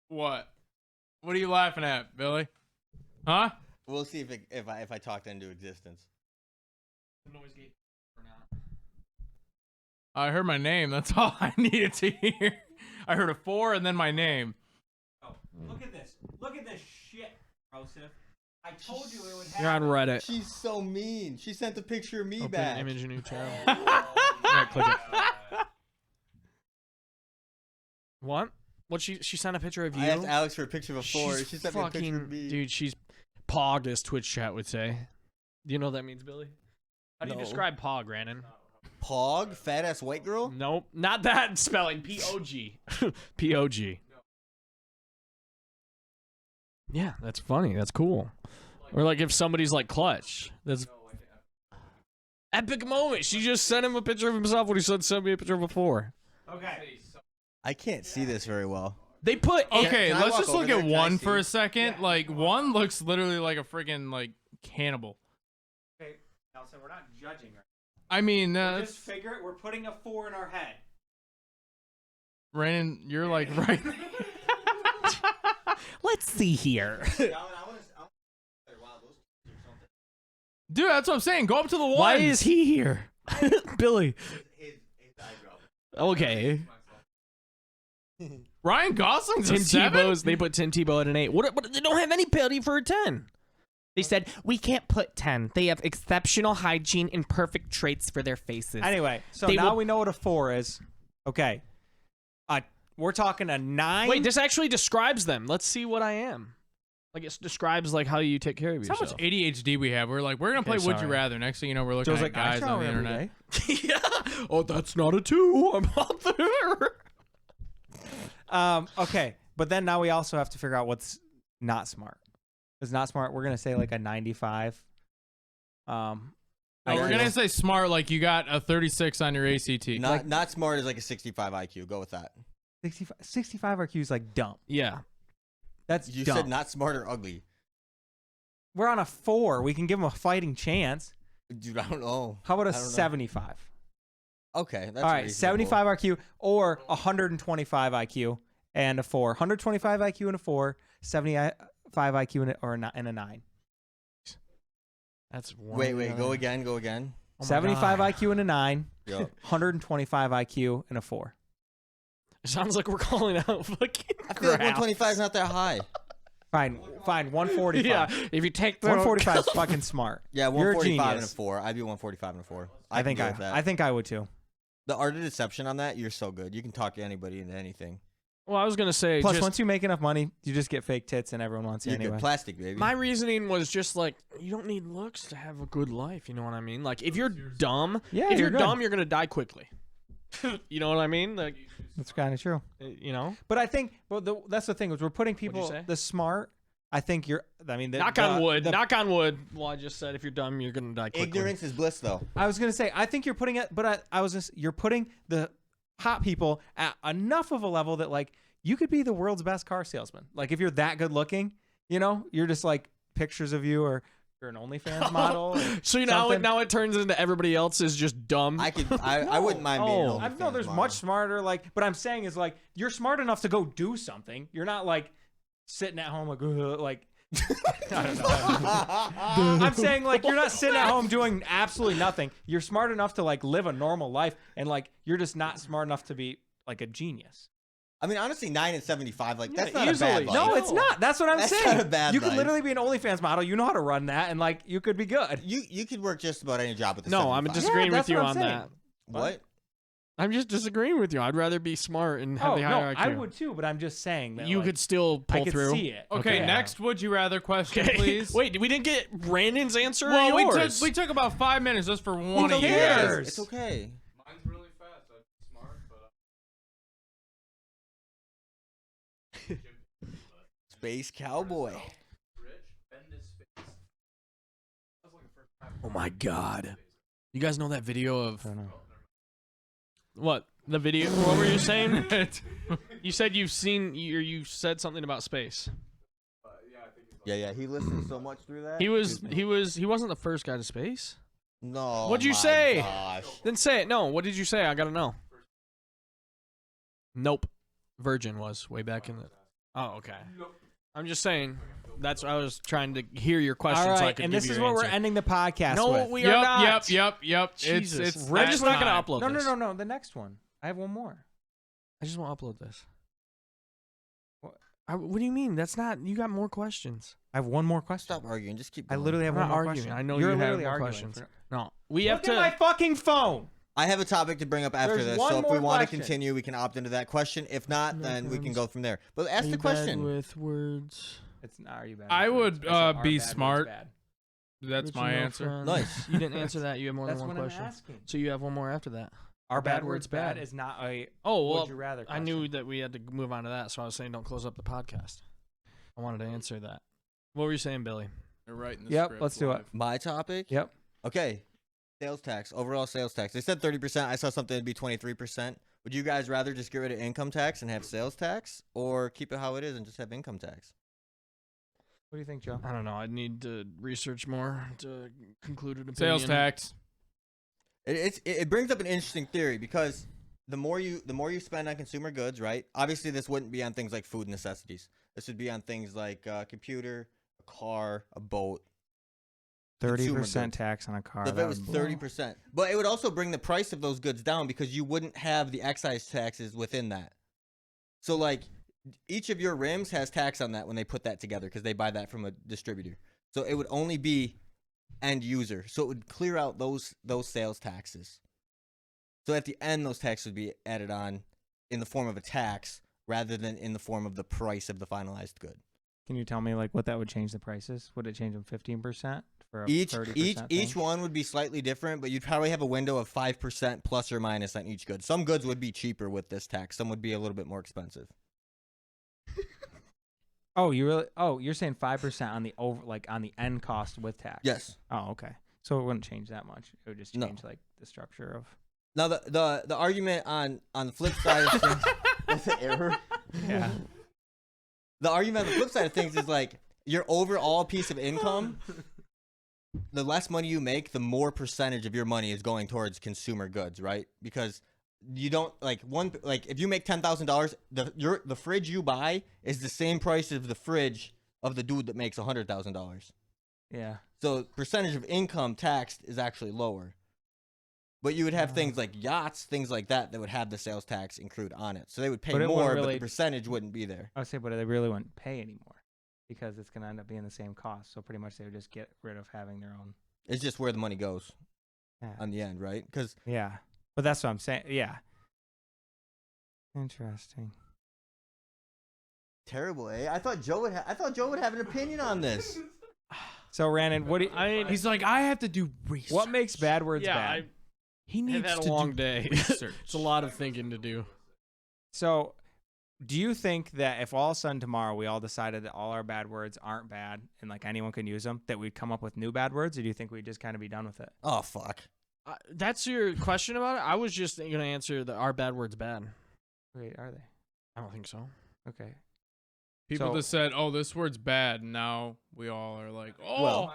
What? What are you laughing at, Billy? Huh? We'll see if I talk that into existence. I heard my name. That's all I needed to hear. I heard a 4 and then my name. Oh, look at this. Look at this shit, Joseph. I told you it would You're on Reddit. She's so mean. She sent a picture of me Open back. image a new tab. Right, click it. What? What she sent a picture of you? I asked Alex for a picture of a 4. She's She sent me a picture of me. dude. She's pogged, as Twitch chat would say. Do you know what that means, Billy? How do you No. describe pog, Rannon? Pog, fat ass white girl. Nope, not that spelling. P-O-G. P-O-G. Yeah, that's funny. That's cool. Or like if somebody's like clutch. That's epic moment. She just sent him a picture of himself when he said send me a picture of a 4. Okay. I can't see this very well. They put Okay, Can I let's walk just over look there? at Can I 1 for see? a second. Yeah. Like 1 looks literally like a freaking like cannibal. Okay, Nelson, we're not judging her. I mean, Just figure it. We're putting a 4 in our head. Rannon, you're like right. Let's see here. Dude, that's what I'm saying. Go up to the 1. Why is he here? Billy. His eyebrow. Okay. Ryan Gosling's Tim a 7? Tebow's. They put Tim Tebow at an 8. What? They don't have any penalty for a 10. They said we can't put 10. They have exceptional hygiene and perfect traits for their faces. Anyway, so They now will- we know what a 4 is. Okay. We're talking a 9. Wait, this actually describes them. Let's see what I am. Like it describes like how you take care of That's yourself. how much ADHD we have. We're like, we're gonna play Would You sorry. Rather. Next thing you know, we're looking Joe's at like, I guys shower on the every internet. day. Yeah. Oh, that's not a 2. I'm up there. Okay, but then now we also have to figure out what's not smart. Because not smart, we're gonna say like a 95. No, we're gonna say smart, like you got a 36 on your ACT. Not smart is like a 65 IQ. Go with that. 65 IQ is like dumb. Yeah. That's You dumb. said not smart or ugly. We're on a 4. We can give them a fighting chance. Dude, I don't know. How about a I don't know. 75? Okay, that's All right, reasonable. 75 IQ or 125 IQ and a 4. 125 IQ and a 4. 75 IQ and a 9. That's one. Wait, go again. Oh my 75 God. IQ and a 9. Yo. 125 IQ and a 4. It sounds like we're calling out fucking. I feel like crap. 125 is not that high. Fine. 145. Yeah. If you take the 145 is fucking smart. Yeah, You're a 145 and a genius. 4. I'd be 145 and a 4. I think can go with that. I think I would too. The art of deception on that, you're so good. You can talk anybody into anything. Well, I was gonna say. Plus, just, once you make enough money, you just get fake tits and everyone wants you You're anyway. good. Plastic, baby. my reasoning was just like you don't need looks to have a good life. You know what I mean? Like if you're dumb, Yeah, if you're you're good. dumb, you're gonna die quickly. You know what I mean? Like That's kind of true. you know. But I think, that's the thing is we're putting you people say? the smart. I think you're. I mean, Knock on wood. Knock on wood. Well, I just said if you're dumb, you're gonna die quickly. Ignorance is bliss, though. I was gonna say I think you're putting it, but I was just you're putting the hot people at enough of a level that like you could be the world's best car salesman. Like if you're that good looking, you know, you're just like pictures of you or you're an OnlyFans model. Or So something. now it turns into everybody else is just dumb. I wouldn't mind being an Oh. I know OnlyFans there's model. much smarter. Like, but I'm saying is like you're smart enough to go do something. You're not like sitting at home like like. I don't know. I'm saying like you're not sitting at home doing absolutely nothing. You're smart enough to like live a normal life, and like you're just not smart enough to be like a genius. I mean, honestly, 9 and 75, like that's Yeah, not easily. a bad life. No, it's not. That's what I'm That's saying. not a bad you could life. literally be an OnlyFans model. You know how to run that, and like you could be good. You could work just about any job with a No, I'm 75. disagreeing that's with you what I'm on saying. that. What? I'm just disagreeing with you. I'd rather be smart and have Oh the no, higher IQ. I would too, but I'm just saying that You like, could still pull I could through. see it. Okay, Okay. next Would You Rather question, Okay. please. Wait, we didn't get Rannon's answer. Well, or yours? we took about 5 minutes just for one Who of you cares? guys. It's okay. Mine's really fast. I'm smart, but Space cowboy. rich. Bend his face. That's like a first time. Oh my God. You guys know that video of I don't know. what? The video? What were you saying? You said you've seen or you said something about space. Yeah, I think he's Yeah. He listened so much through that. He wasn't the first guy to space. No. What'd you my say? Gosh. Then say it. No, what did you say? I gotta know. Nope. Virgin was way back in the. Oh, okay. I'm just saying. That's I was trying to hear your question. All so I right, could and give this you is your what we're answer. ending the podcast No, with. we are not. Yep. Jesus. It's We're just not gonna time. upload No, this. no. The next one. I have one more. I just want to upload this. What? What do you mean? That's not. You got more questions. I have one more question. Stop arguing. Just keep I going. literally have I'm one not more arguing. question. I know You're you have literally more arguing questions. for- No, we have Look to. at my fucking phone. I have a topic to bring up after There's this. one So if we more want to question. continue, we can opt into that question. If not, then we can go from there. But ask Are the you bad question. with words. It's not. Are you bad? I with words? would, I said, are be bad words smart. bad? That's Rich my and no answer. friends. Nice. You didn't answer that. You have more That's than one what question. I'm asking. So you have one more after that. Are bad words bad? Is not a. Oh well, Would you rather? I knew question. that we had to move on to that, so I was saying don't close up the podcast. I wanted to answer that. What were you saying, Billy? They're writing the Yep, script let's do it. live. My topic? Yep. Okay. Sales tax. Overall sales tax. They said 30%. I saw something to be 23%. Would you guys rather just get rid of income tax and have sales tax, or keep it how it is and just have income tax? What do you think, Joe? I don't know. I'd need to research more to conclude an opinion. Sales tax. It brings up an interesting theory because the more you spend on consumer goods, right? Obviously, this wouldn't be on things like food necessities. This would be on things like a computer, a car, a boat. consumer 30% goods. tax on a car. So if that it was would blow. 30%, but it would also bring the price of those goods down because you wouldn't have the excise taxes within that. So like each of your rims has tax on that when they put that together because they buy that from a distributor. So it would only be end user. So it would clear out those sales taxes. So at the end, those taxes would be added on in the form of a tax rather than in the form of the price of the finalized good. Can you tell me like what that would change the prices? Would it change them 15% for a Each 30% each thing? one would be slightly different, but you'd probably have a window of 5% plus or minus on each good. Some goods would be cheaper with this tax. Some would be a little bit more expensive. Oh, you really? Oh, you're saying 5% on the on the end cost with tax? Yes. Oh, okay. So it wouldn't change that much. It would just No. change like the structure of. Now the argument on the flip side of things, that's an error. Yeah. The argument on the flip side of things is like your overall piece of income. The less money you make, the more percentage of your money is going towards consumer goods, right? Because you don't if you make $10,000, the fridge you buy is the same price as the fridge of the dude that makes $100,000. Yeah. So percentage of income taxed is actually lower. But you would have things like yachts, things like that would have the sales tax include on it. So they would pay But it wouldn't more, but really- the percentage wouldn't be there. I would say, but they really wouldn't pay anymore because it's gonna end up being the same cost. So pretty much they would just get rid of having their own. It's just where the money goes Yeah. on the end, right? Because Yeah. But that's what I'm saying. Yeah. Interesting. terrible, eh? I thought Joe would have an opinion on this. So Rannon, what do you, He's like, I have to do research. what makes bad words Yeah, bad? He I've needs had to a long do day. research. It's a lot of thinking to do. So, do you think that if all of a sudden tomorrow we all decided that all our bad words aren't bad and like anyone can use them, that we'd come up with new bad words, or do you think we'd just kind of be done with it? Oh fuck. That's your question about it? I was just going to answer that our bad word's bad. Wait, are they? I don't think so. Okay. People So- just said, "Oh, this word's bad." And now we all are like, "Oh, Well-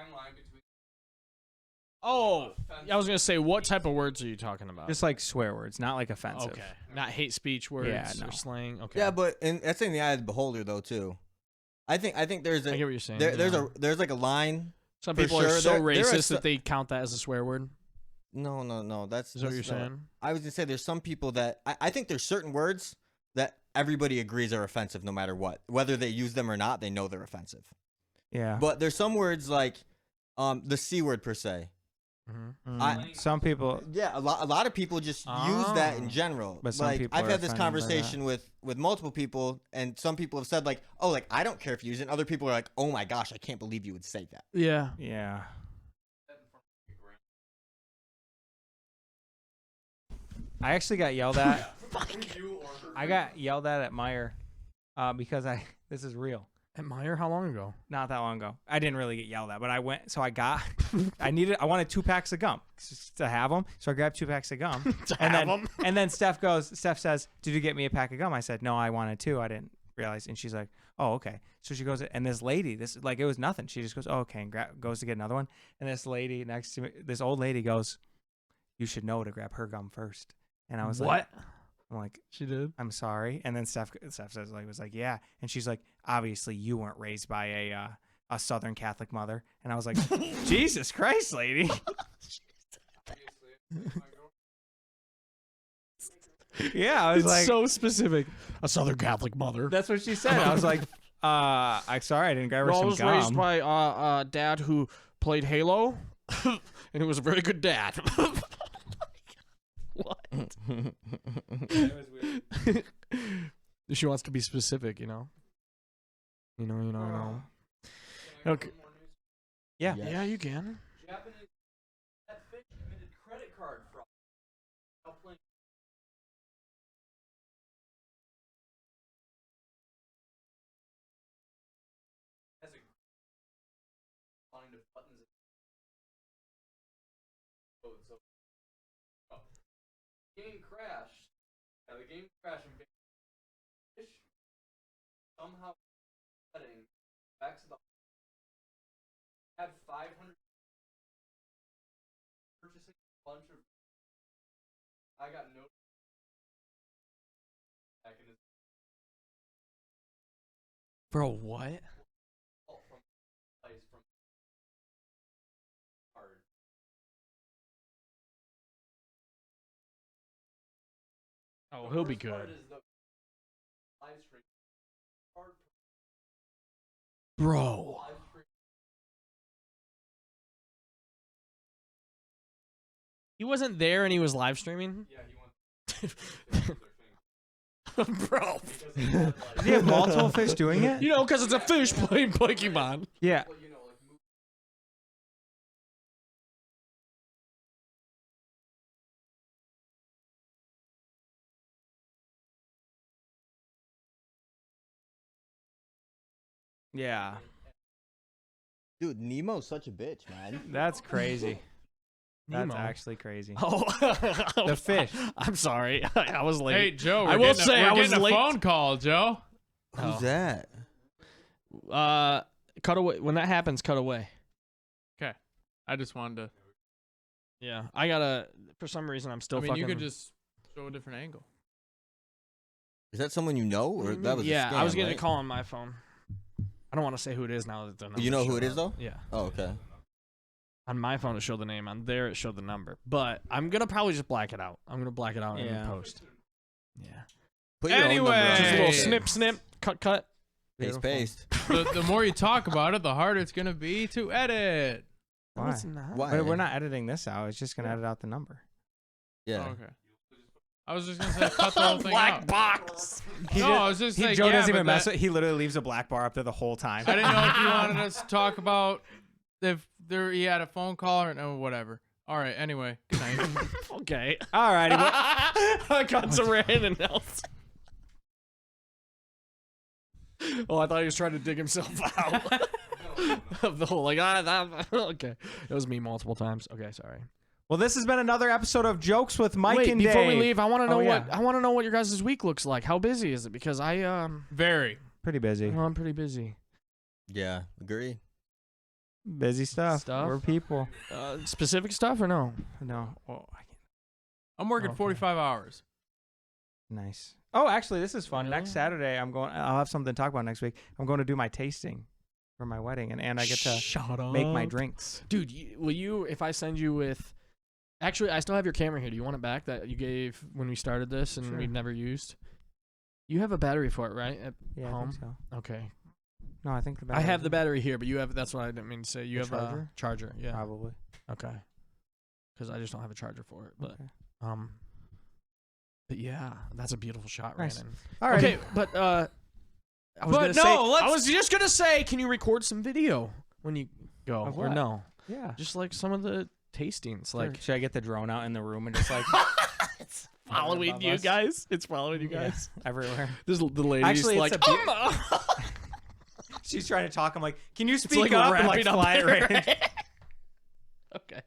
Oh, I was going to say, what type of words are you talking about? Just like swear words, not like offensive. okay. Not hate speech words Yeah, no. or slang. Okay. Yeah, but that's in the eye of the beholder though too. I think there's I a get what you're saying. there's yeah. there's like a line. Some for people are sure. so There are racist so- that they count that as a swear word. No. That's Is that what you're that's not- saying? I was gonna say there's some people that I think there's certain words that everybody agrees are offensive no matter what, whether they use them or not. They know they're offensive. Yeah. But there's some words like the C word per se. Mm-hmm. Some people. Yeah, a lot of people just use that in general. But some like people I've are had this offended by conversation with multiple people, and some people have said like, "Oh, like I don't care if you use it." And other people are like, "Oh my gosh, I can't believe you would say that." Yeah. Yeah. I actually got yelled at. I got yelled at Meyer because this is real. At Meyer, how long ago? Not that long ago. I didn't really get yelled at, but I went. So I got. I wanted 2 packs of gum to have them. So I grabbed 2 packs of gum. And then Steph says, "Did you get me a pack of gum?" I said, "No, I wanted 2. I didn't realize." And she's like, "Oh, okay." So she goes, and this lady, it was nothing. She just goes, "Oh, okay," and goes to get another one. And this lady next to me, this old lady goes, "You should know to grab her gum first." And I was like, I'm like, She did. "I'm sorry." And then Steph says was like, "Yeah." And she's like, "Obviously you weren't raised by a Southern Catholic mother." And I was like, "Jesus Christ, lady." Yeah, I was It's like, so specific. A Southern Catholic mother. that's what she said. I was like, I'm sorry, I didn't grab her I some was gum. raised by a dad who played Halo, and he was a very good dad. What? She wants to be specific, you know. You know. Okay. Yeah. Yes. Yeah, you can. Japanese that fish committed credit card fraud. Outplaying has a line of buttons. Oh, so game crashed. Yeah, the game crashed and fish somehow setting back to the had 500 purchasing a bunch of. I got no. Back in his Bro, what? fault from place from Oh, he'll be Worst part good. is the live stream. Hard Bro. live stream. He wasn't there and he was live streaming? Yeah, he wants. Bro. Does he have multiple fish doing it? You know, because it's a fish playing Pokemon. Yeah. Well, you know, like Yeah. Dude, Nemo's such a bitch, man. That's crazy. That's Nemo. actually crazy. Oh, The fish. I'm sorry. I was late. Hey, Joe, I we're will getting say I we're was getting a late. phone call, Joe. Who's Oh. that? Cut away. When that happens, cut away. Okay. I just wanted to. Yeah. I gotta, for some reason, I'm still I mean, fucking. you could just show a different angle. Is that someone you know, or that was? Yeah, a scam, I was getting right? a call on my phone. I don't want to say who it is now that the number You know who showed it is, up. though? Yeah. Oh, okay. On my phone, it showed the name. On there, it showed the number. But I'm gonna probably just black it out. I'm gonna black it out in Yeah. the post. Yeah. Put your own number Anyway. on Just a there. little Hey. snip, snip, cut. Paste, Beautiful. paste. The more you talk about it, the harder it's gonna be to edit. No, Why? it's not. Why? We're not editing this out. It's just gonna edit out the number. Yeah. Oh, okay. I was just gonna say cut the whole thing Black out. box. No, I was just saying. Joe yeah, doesn't but even mess that- with. He literally leaves a black bar up there the whole time. I didn't know if you wanted us to talk about if he had a phone call or no, whatever. All right. Anyway, good night. Okay. Alrighty. well- I got some Rannon else. Oh, I thought he was trying to dig himself out of the whole okay. It was me multiple times. Okay, sorry. Well, this has been another episode of Jokes with Mike Wait, and before Dave. we leave, I want to know Oh, yeah. I want to know what your guys' week looks like. How busy is it? Because Very. Pretty busy. I'm pretty busy. Yeah. Agree. Busy stuff. Stuff? We're people. Specific stuff or no? No. Oh, I can't. I'm working Okay. 45 hours. Nice. Oh, actually, this is fun. Really? Next Saturday, I'll have something to talk about next week. I'm going to do my tasting for my wedding, and I get to Shut up. make my drinks. Dude, will you, if I send you with, actually, I still have your camera here. Do you want it back that you gave when we started this and Sure. we never used? You have a battery for it, right? At Yeah, I home? think so. Okay. No, I think the I battery. have the battery here, but you have, that's what I didn't mean to say. You The have charger? a charger. Yeah. Probably. Okay. Because I just don't have a charger for it. But, Okay. but yeah, that's a beautiful shot, Nice. Rannon. All right. Okay, but, I was But gonna no, say, let's- I was just going to say, can you record some video when you go? Of Or what? no? Yeah. Just like some of the tastings. Like, Should I get the drone out in the room and just like it's following above you us? guys. It's following you Yeah, guys. everywhere? This the lady's Actually, it's like, a bit- "Oh, She's trying to talk. I'm like, can you it's speak like up and like wrapping up fly it there. right? Okay.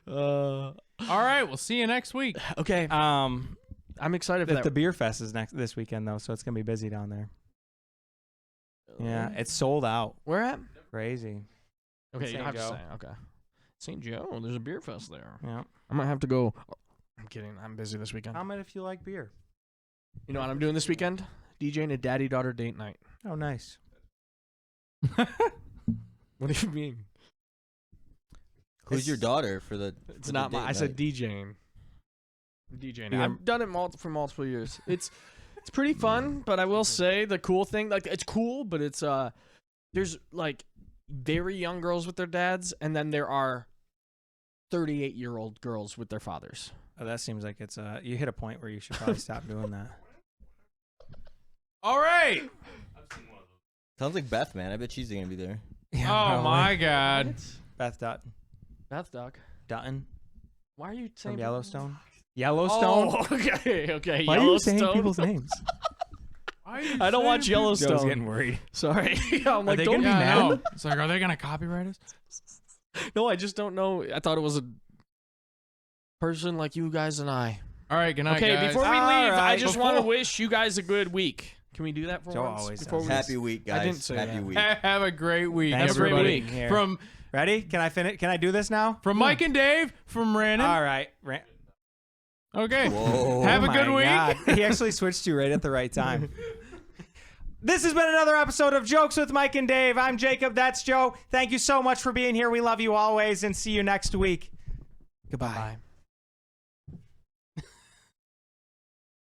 All right. We'll see you next week. Okay. Um, I'm excited for the that. beer fest is this weekend though, so it's gonna be busy down there. Yeah, it's sold out. Where at? Crazy. Okay, you St. don't have to Joe. say. Okay. St. Joe. There's a beer fest there. Yeah. I might have to go. I'm kidding. I'm busy this weekend. Comment if you like beer. You know what I'm doing this weekend? DJing a daddy-daughter date night. Oh, nice. What do you mean? Who's your daughter for the? It's for the not my. date I said night? DJing. I'm DJing. Yeah. I've done it for multiple years. It's pretty fun, but I will say the cool thing, like it's cool, but it's there's like very young girls with their dads, and then there are 38-year-old girls with their fathers. Oh, that seems like it's you hit a point where you should probably stop doing that. All right. Sounds like Beth, man. I bet she's gonna be there. Yeah, Oh probably. my God. Beth Dutton. Beth Duck. Dutton Why are you saying from Yellowstone. Yellowstone. Oh, okay. Why are you saying Yellowstone. people's names? Why are you I don't watch saying people- Joe's Yellowstone. getting worried. Sorry. I'm like, they don't gonna be Yeah, mad? I know. It's like, are they gonna copyright us? No, I just don't know. I thought it was a person like you guys and I. All right. Good night, Okay, guys. before we leave, All I right, just want to before- wish you guys a good week. Can we do that for Joe once? always Before does. we Happy week, guys. I didn't say Happy that. week. Have a great week, Thanks for everybody. being here. From Ready? Can I finish? Can I do this now? Mike and Dave, from Rannon. All right. Okay. Whoa. Have a Oh good my week. God. He actually switched you right at the right time. This has been another episode of Jokes with Mike and Dave. I'm Jacob. That's Joe. Thank you so much for being here. We love you always, and see you next week. Goodbye. Bye.